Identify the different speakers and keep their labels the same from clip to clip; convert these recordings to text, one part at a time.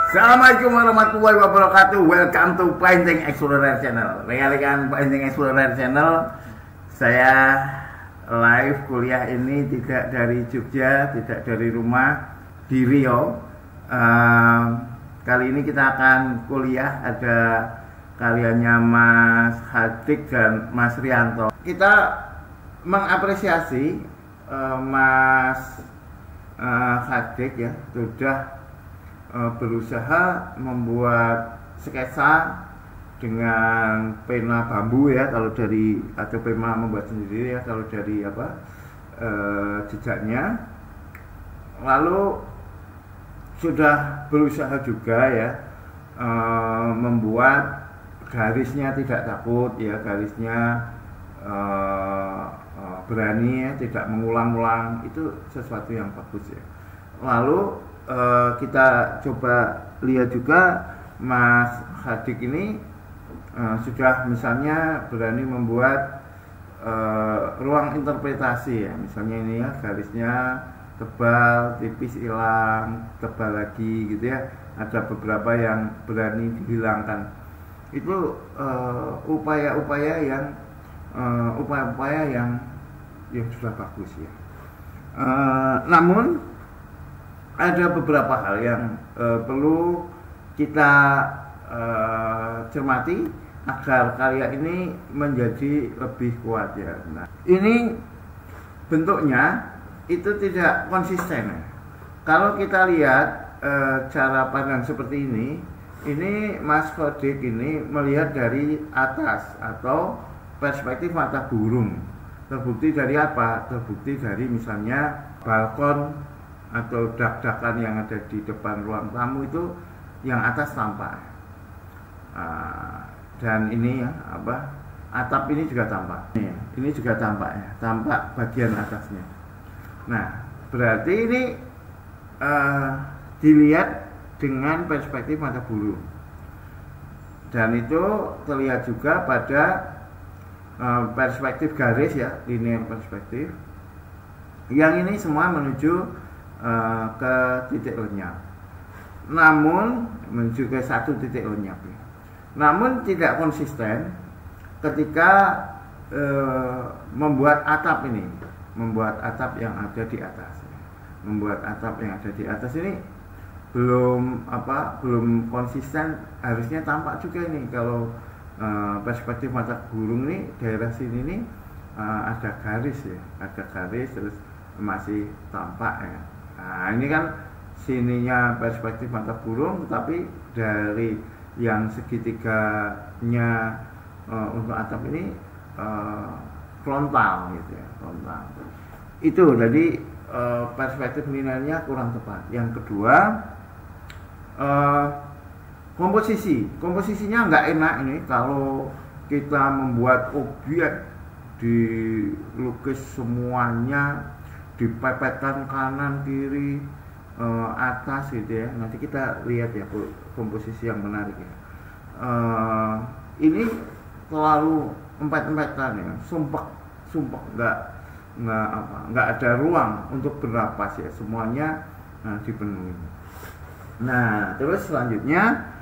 Speaker 1: Assalamualaikum warahmatullahi wabarakatuh. Welcome to Painting Explorer Channel. Rekan-rekan Painting Explorer Channel, saya live kuliah ini tidak dari Jogja, tidak dari rumah, di Riau. Kali ini kita akan kuliah, ada karyanya Mas Hadik dan Mas Rianto. Kita mengapresiasi Mas Hadik ya, sudah berusaha membuat sketsa dengan pena bambu ya, kalau dari atau pena membuat sendiri ya, kalau dari jejaknya. Lalu sudah berusaha juga ya membuat garisnya tidak takut ya, garisnya berani ya, tidak mengulang-ulang. Itu sesuatu yang bagus ya. Lalu kita coba lihat juga Mas Hadik ini sudah misalnya berani membuat ruang interpretasi ya, misalnya ini ya, garisnya tebal, tipis hilang, tebal lagi gitu ya. Ada beberapa yang berani dihilangkan. Itu upaya-upaya yang sudah bagus ya. Namun ada beberapa hal yang perlu kita cermati agar karya ini menjadi lebih kuat ya. Nah, ini bentuknya itu tidak konsisten ya. Kalau kita lihat cara pandang seperti ini Mas Hadik ini melihat dari atas atau perspektif mata burung. Terbukti dari apa? Terbukti dari misalnya balkon atau dak-dakan yang ada di depan ruang tamu itu yang atas tampak. Dan ini ya, atap ini juga tampak. Ini juga tampak ya, tampak bagian atasnya. Nah, berarti ini dilihat dengan perspektif mata burung. Dan itu terlihat juga pada perspektif garis ya, linear perspektif. Yang ini semua menuju ke titik lenyap, namun menuju ke satu titik lenyap ya. Namun tidak konsisten ketika membuat atap ini, membuat atap yang ada di atas. Membuat atap yang ada di atas ini belum konsisten. Harusnya tampak juga ini kalau perspektif mata burung ini, daerah sini nih ada garis ya, ada garis terus masih tampak ya. Nah, ini kan sininya perspektif mata burung, tapi dari yang segitiganya untuk atap ini frontal gitu ya, frontal. Itu jadi perspektif linearnya kurang tepat. Yang kedua, komposisinya nggak enak ini kalau kita membuat objek dilukis semuanya, dipepetkan kanan kiri atas gitu ya. Nanti kita lihat ya komposisi yang menarik ya. Ini terlalu empet-empetan ya, sumpek nggak ada ruang untuk bernapas ya, semuanya dipenuhi. Nah, terus selanjutnya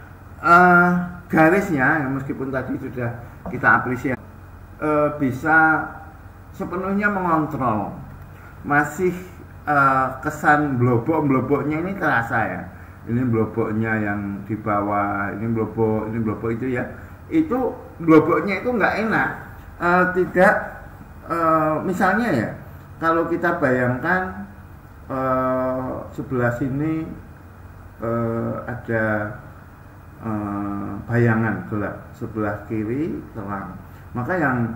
Speaker 1: garisnya ya, meskipun tadi sudah kita apresiasi bisa sepenuhnya mengontrol, masih kesan blobok-bloboknya ini terasa ya. Ini bloboknya yang di bawah, ini blobok itu ya. Itu bloboknya itu nggak enak. Tidak misalnya ya, kalau kita bayangkan sebelah sini ada bayangan gelap, sebelah kiri terang. Maka yang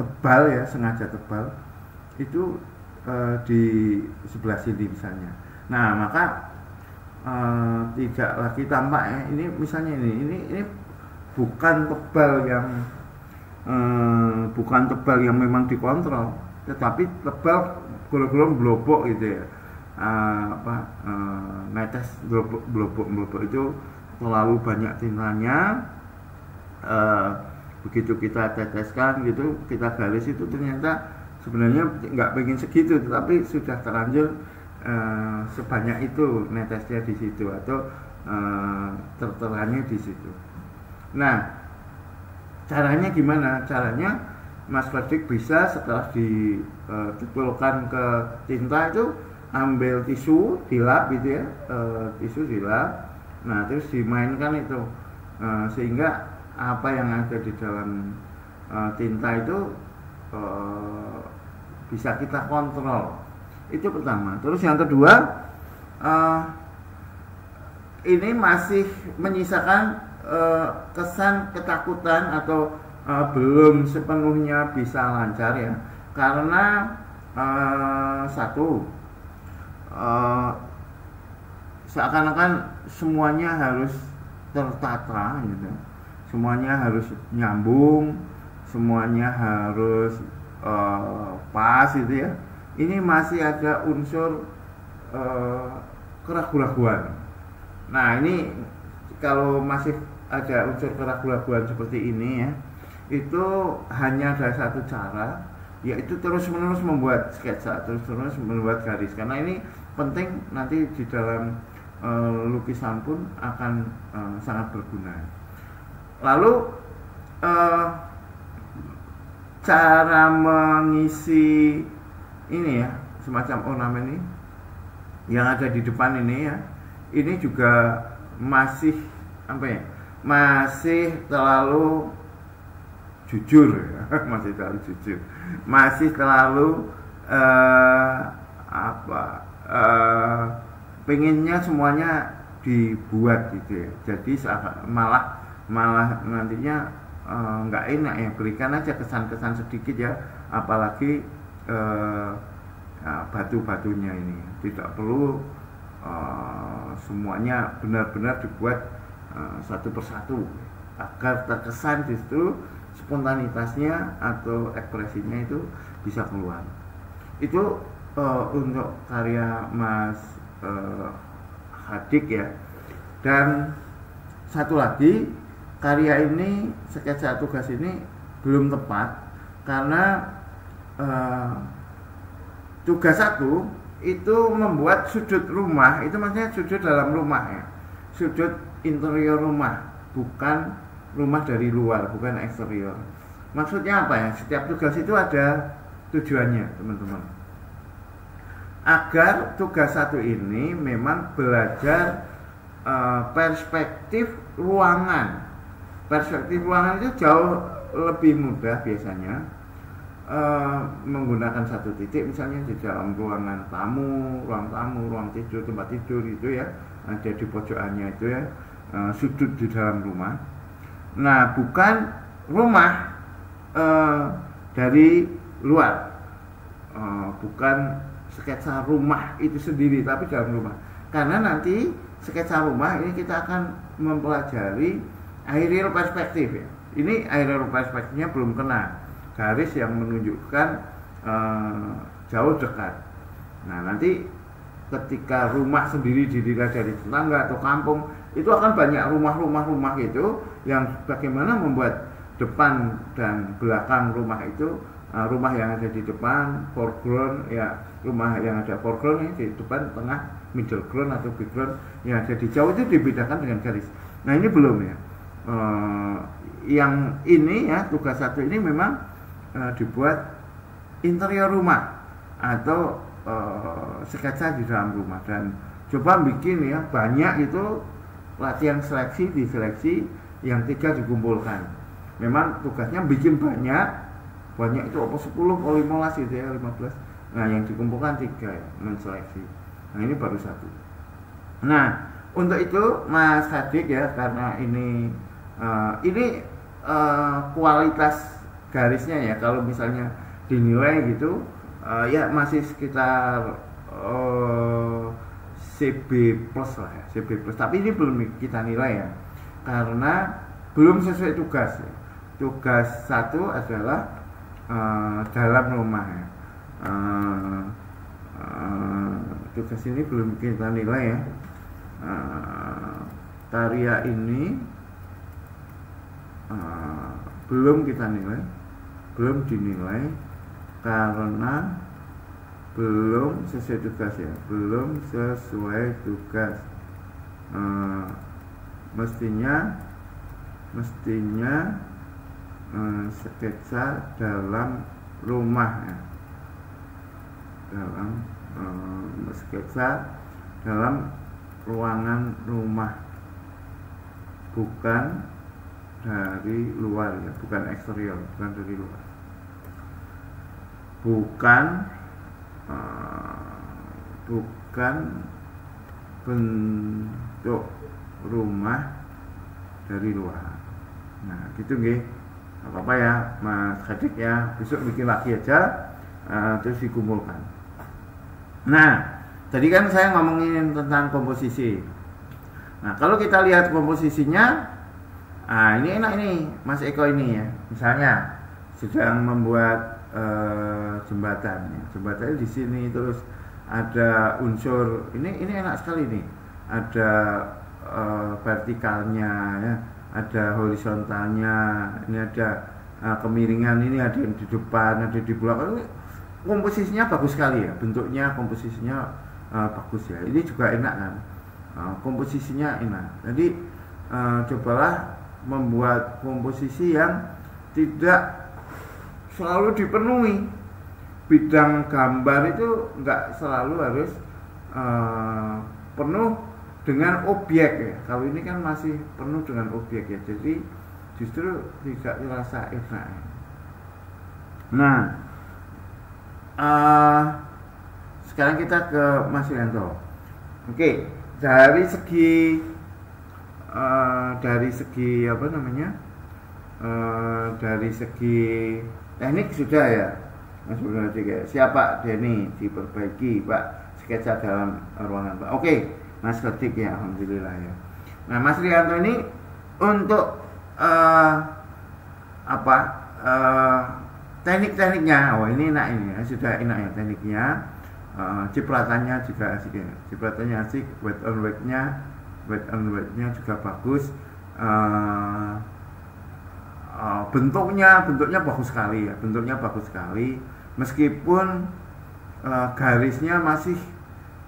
Speaker 1: tebal ya, sengaja tebal itu di sebelah sini misalnya. Nah, maka tidak lagi tampak ya. Ini misalnya ini bukan tebal yang memang dikontrol, tetapi tebal golong-golong blobok gitu ya. Netes blobok itu terlalu banyak tintanya. Begitu kita teteskan gitu, kita garis itu ternyata sebenarnya nggak pengen segitu, tetapi sudah terlanjur sebanyak itu netesnya di situ, atau terteranya di situ. Nah, caranya gimana? Caranya Mas Ferdik bisa setelah ditutulkan ke tinta itu ambil tisu dilap gitu ya, tisu dilap. Nah, terus dimainkan itu sehingga apa yang ada di dalam tinta itu bisa kita kontrol. Itu pertama. Terus yang kedua, ini masih menyisakan kesan ketakutan atau belum sepenuhnya bisa lancar ya, karena satu, seakan-akan semuanya harus tertata gitu, semuanya harus nyambung, semuanya harus pas gitu ya. Ini masih ada unsur keraguan-raguan. Nah, ini kalau masih ada unsur keraguan-raguan seperti ini ya, itu hanya ada satu cara, yaitu terus-menerus membuat sketsa, terus-menerus membuat garis. Karena ini penting, nanti di dalam lukisan pun akan sangat berguna. Lalu cara mengisi ini ya, semacam ornamen ini yang ada di depan ini ya, ini juga masih apa ya, masih terlalu jujur ya. Masih terlalu jujur, masih terlalu pengennya semuanya dibuat gitu ya. Jadi malah nantinya nggak enak ya, berikan aja kesan-kesan sedikit ya, apalagi batu-batunya ini tidak perlu semuanya benar-benar dibuat satu persatu, agar terkesan justru spontanitasnya atau ekspresinya itu bisa keluar. Itu untuk karya Mas Hadik ya. Dan satu lagi, karya ini, sketsa tugas ini belum tepat karena tugas satu itu membuat sudut rumah, itu maksudnya sudut dalam rumah ya, sudut interior rumah, bukan rumah dari luar, bukan eksterior. Maksudnya apa ya? Setiap tugas itu ada tujuannya, teman-teman. Agar tugas satu ini memang belajar perspektif ruangan. Perspektif ruangan itu jauh lebih mudah biasanya menggunakan satu titik, misalnya di dalam ruangan tamu, ruang tidur, tempat tidur itu ya, ada di pojokannya itu ya, sudut di dalam rumah. Nah, bukan rumah dari luar, bukan sketsa rumah itu sendiri, tapi dalam rumah. Karena nanti sketsa rumah ini kita akan mempelajari aerial perspektif ya. Ini aerial perspektifnya belum kena garis yang menunjukkan jauh dekat. Nah, nanti ketika rumah sendiri dilihat dari tetangga atau kampung, itu akan banyak rumah-rumah gitu, yang bagaimana membuat depan dan belakang rumah itu, rumah yang ada di depan foreground ya, rumah yang ada foreground di depan, tengah, middle ground atau background yang ada di jauh itu dibedakan dengan garis. Nah, ini belum ya. Yang ini ya, tugas satu ini memang dibuat interior rumah atau sketsa di dalam rumah, dan coba bikin ya banyak, itu latihan seleksi, diseleksi yang 3 dikumpulkan. Memang tugasnya bikin banyak itu apa 10 atau 15 gitu ya, 15. Nah, yang dikumpulkan 3 ya, menseleksi. Nah, ini baru satu. Nah, untuk itu Mas Hadik ya, karena ini kualitas garisnya ya, kalau misalnya dinilai gitu ya masih sekitar CB plus lah ya, CB plus. Tapi ini belum kita nilai ya, karena belum sesuai tugas ya. Tugas satu adalah dalam rumah ya. Tugas ini belum kita nilai ya. Karya ini belum kita nilai, belum dinilai karena belum sesuai tugas ya, belum sesuai tugas. mestinya sketsa dalam rumah ya. Dalam sketsa dalam ruangan rumah, bukan dari luar ya, bukan eksterior, bukan dari luar, bukan bentuk rumah dari luar. Nah gitu nggih, apa ya Mas Hadik ya, besok bikin lagi aja, terus dikumpulkan. Nah tadi kan saya ngomongin tentang komposisi. Nah kalau kita lihat komposisinya, ini enak ini Mas Eko ini ya, misalnya sedang membuat jembatan ya. Jembatannya di sini, terus ada unsur ini enak sekali nih, ada vertikalnya ya, ada horizontalnya, ini ada kemiringan, ini ada yang di depan, ada di belakang. Komposisinya bagus sekali ya, bentuknya komposisinya bagus ya. Ini juga enak kan, komposisinya enak. Jadi cobalah membuat komposisi yang tidak selalu dipenuhi. Bidang gambar itu nggak selalu harus penuh dengan objek ya. Kalau ini kan masih penuh dengan objek ya, jadi justru tidak terasa enak. Nah sekarang kita ke Mas Rianto. Oke, dari segi apa namanya, dari segi teknik sudah ya Mas Budi, siapa Denny diperbaiki Pak, sketsa dalam ruangan Pak. Oke Mas Ketik ya, alhamdulillah ya. Nah Mas Rianto ini untuk teknik-tekniknya, ini enak ini ya, sudah enak ya tekniknya. Cipratannya juga asik ya, cipratannya asik, wet on wetnya juga bagus. Bentuknya bagus sekali ya, bentuknya bagus sekali, meskipun garisnya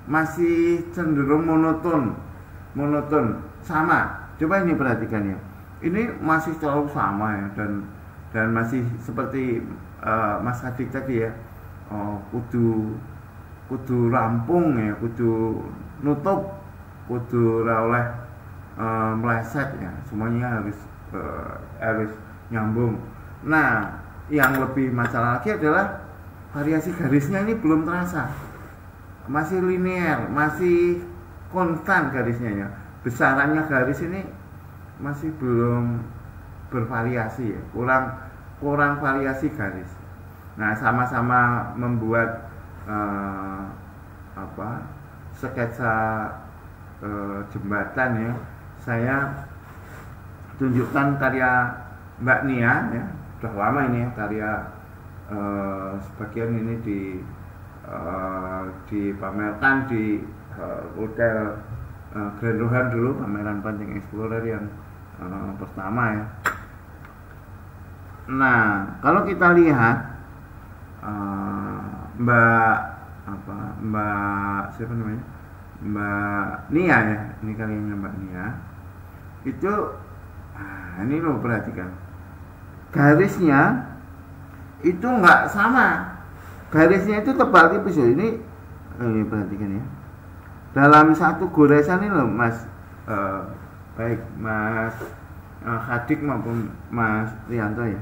Speaker 1: masih cenderung monoton sama. Coba ini perhatikan ya, ini masih terlalu sama ya, dan masih seperti Mas Hadik tadi ya, kudu rampung ya, kudu nutup, kudu oleh meleset ya, semuanya harus nyambung. Nah yang lebih masalah lagi adalah variasi garisnya ini belum terasa, masih linear, masih konstan garisnya ya. Besarannya garis ini masih belum bervariasi ya, kurang variasi garis. Nah sama-sama membuat sketsa jembatan ya, saya tunjukkan karya Mbak Nia ya, sudah lama ini ya, karya sebagian ini dipamerkan di Hotel Grand Rohan dulu, pameran Pancing Explorer yang pertama ya. Nah kalau kita lihat Mbak siapa namanya, Mbak Nia ya, ini karyanya Mbak Nia itu, ini lo perhatikan garisnya itu nggak sama, garisnya itu tebal tipis ya. Ini perhatikan ya, dalam satu goresan ini loh Mas, baik Mas Hadik maupun Mas Rianto ya.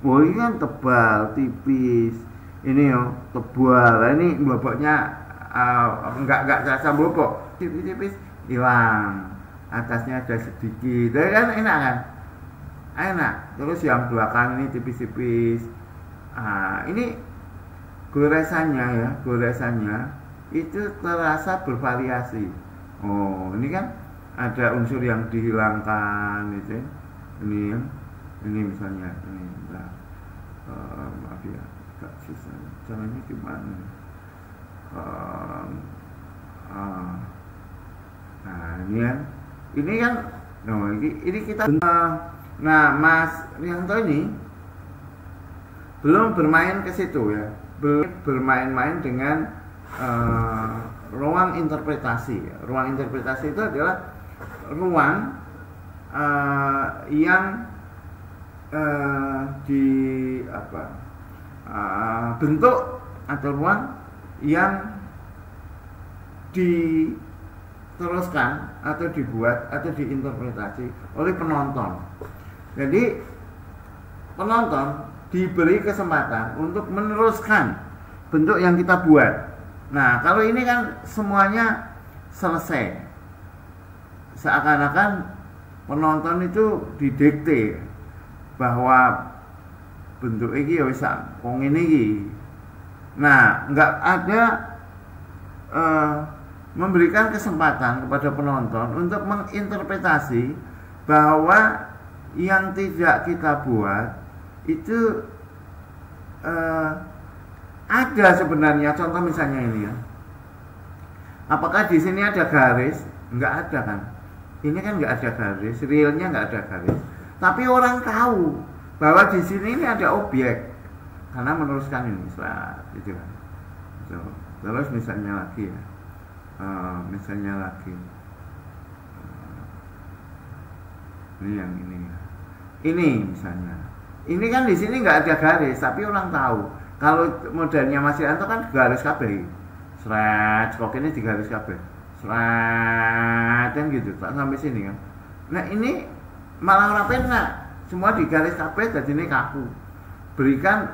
Speaker 1: Wah ini kan tebal tipis, ini yo tebal. Ini boboknya nggak terasa bobok, tipis-tipis hilang, atasnya ada sedikit, kan enak kan, enak. Terus yang belakang ini tipis-tipis. Ini goresannya itu terasa bervariasi. Oh ini kan ada unsur yang dihilangkan itu. Ini misalnya ini, maaf ya, agak susah caranya gimana. Ini kan, ini kita. Nah Mas Rianto ini belum bermain ke situ ya, belum bermain-main dengan ruang interpretasi. Ruang interpretasi itu adalah ruang yang di bentuk atau ruang yang diteruskan atau dibuat atau diinterpretasi oleh penonton. Jadi penonton diberi kesempatan untuk meneruskan bentuk yang kita buat. Nah, kalau ini kan semuanya selesai, seakan-akan penonton itu didikte bahwa bentuk ini ya wis wong ini iki. Nah, nggak ada memberikan kesempatan kepada penonton untuk menginterpretasi bahwa yang tidak kita buat itu ada sebenarnya. Contoh misalnya ini ya, apakah di sini ada garis? Nggak ada kan? Ini kan nggak ada garis, realnya nggak ada garis. Tapi orang tahu bahwa di sini ini ada objek karena meneruskan ini, gitu kan. Terus misalnya lagi ya, ini yang ini ya. Ini misalnya, ini kan di sini nggak ada garis, tapi orang tahu. Kalau modelnya Mas Yanto kan garis kabeh, kok ini di garis kabeh, kan gitu, tak sampai sini kan. Nah ini malah ora penak, semua di garis kabeh, jadi ini kaku. Berikan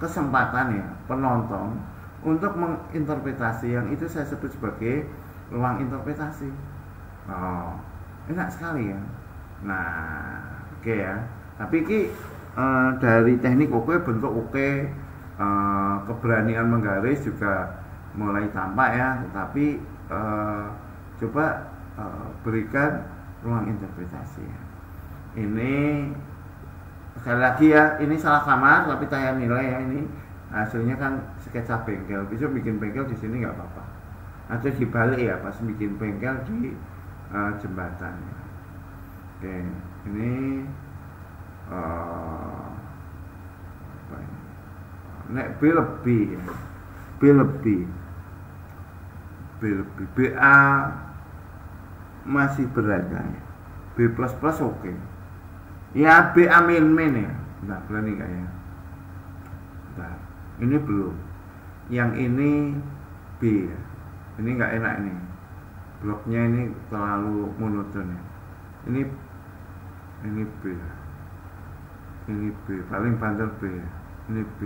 Speaker 1: kesempatan ya penonton untuk menginterpretasi, yang itu saya sebut sebagai ruang interpretasi. Enak sekali ya. Nah, oke ya. Tapi ini dari teknik oke, bentuk oke, keberanian menggaris juga mulai tampak ya. Tetapi coba berikan ruang interpretasi ya. Ini sekali lagi ya, ini salah kamar tapi saya nilai ya, ini hasilnya kan sketsa bengkel. Bisa bikin bengkel di sini nggak apa-apa, atau dibalik ya pas bikin bengkel di jembatan ya. Oke, ini apa ini? Nek B lebih ya. BA masih berat kan ya. B++ oke. Ya B amin ya. Nah, berani nggak ya? Nah, ini belum. Yang ini B ya. Ini nggak enak ini. Bloknya ini terlalu monoton ya. Ini B. Ini B, paling banter B ya. Ini B.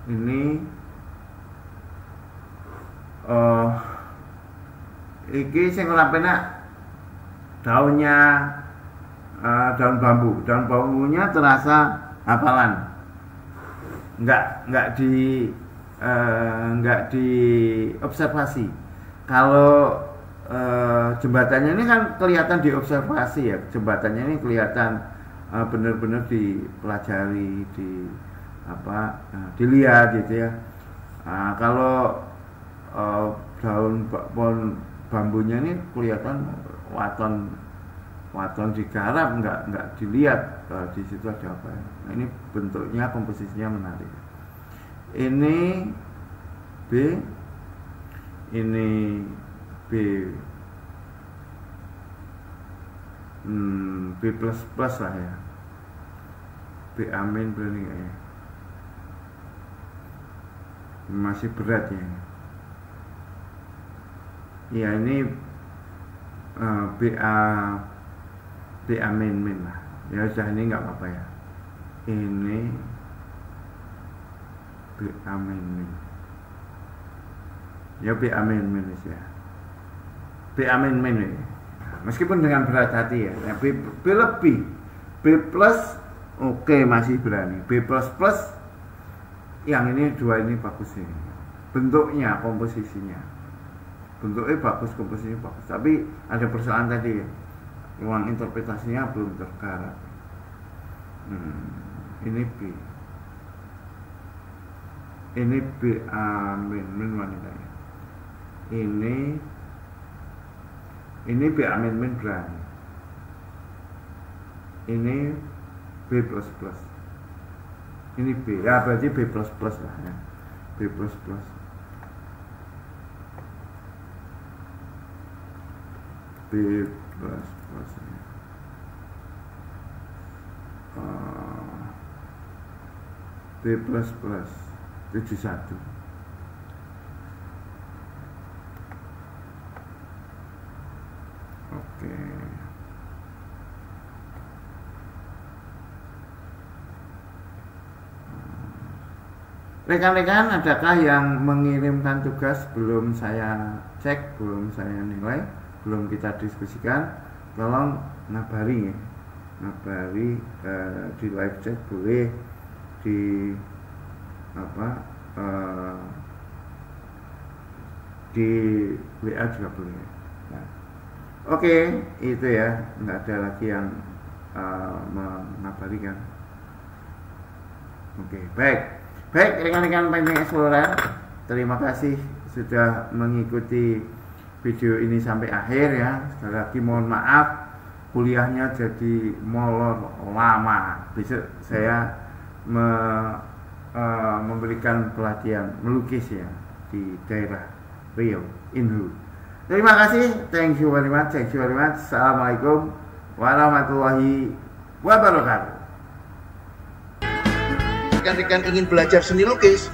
Speaker 1: Ini iki sing ora penak daunnya, daun bambunya terasa hafalan, nggak di observasi. Kalau jembatannya ini kan kelihatan diobservasi ya, jembatannya ini kelihatan benar-benar dipelajari, dilihat gitu ya. Kalau daun bambunya ini kelihatan waton digarap, nggak dilihat di situ ada apa. Nah, ini bentuknya, komposisinya menarik. Ini B, ini B, B++ lah ya. B amin berani nggak ya? Masih berat ya. Ya ini B amin lah. Ya sudah, ini nggak apa-apa ya. Ini B amin. Ya B amin ya. B amin ya. Meskipun dengan berat hati ya. B lebih, B+ oke, masih berani. B++ yang ini dua ini bagus ini. Bentuknya, komposisinya. Bentuknya bagus, komposisinya bagus. Tapi ada persoalan tadi ya. Ruang interpretasinya belum tergarap. Ini B. Ini B amin wanita ya. Ini B amin berani. Ini B++. Ini B, ya berarti B++ lah ya. B++. B plus plus B plus plus 71. Oke. Rekan-rekan, adakah yang mengirimkan tugas belum saya cek, belum saya nilai, belum kita diskusikan? Tolong ngabari ya, ngabari di live chat boleh, di di WA juga boleh. Nah, oke, itu ya, nggak ada lagi yang mengabarikan. Oke, baik. Baik, rekan-rekan Painting Explorer, terima kasih sudah mengikuti video ini sampai akhir ya. Sekali lagi mohon maaf kuliahnya jadi molor lama. Besok saya memberikan pelatihan melukis ya di daerah Riau, Inhu. Terima kasih, thank you very much. Assalamualaikum warahmatullahi wabarakatuh.
Speaker 2: Rekan-rekan ingin belajar seni lukis,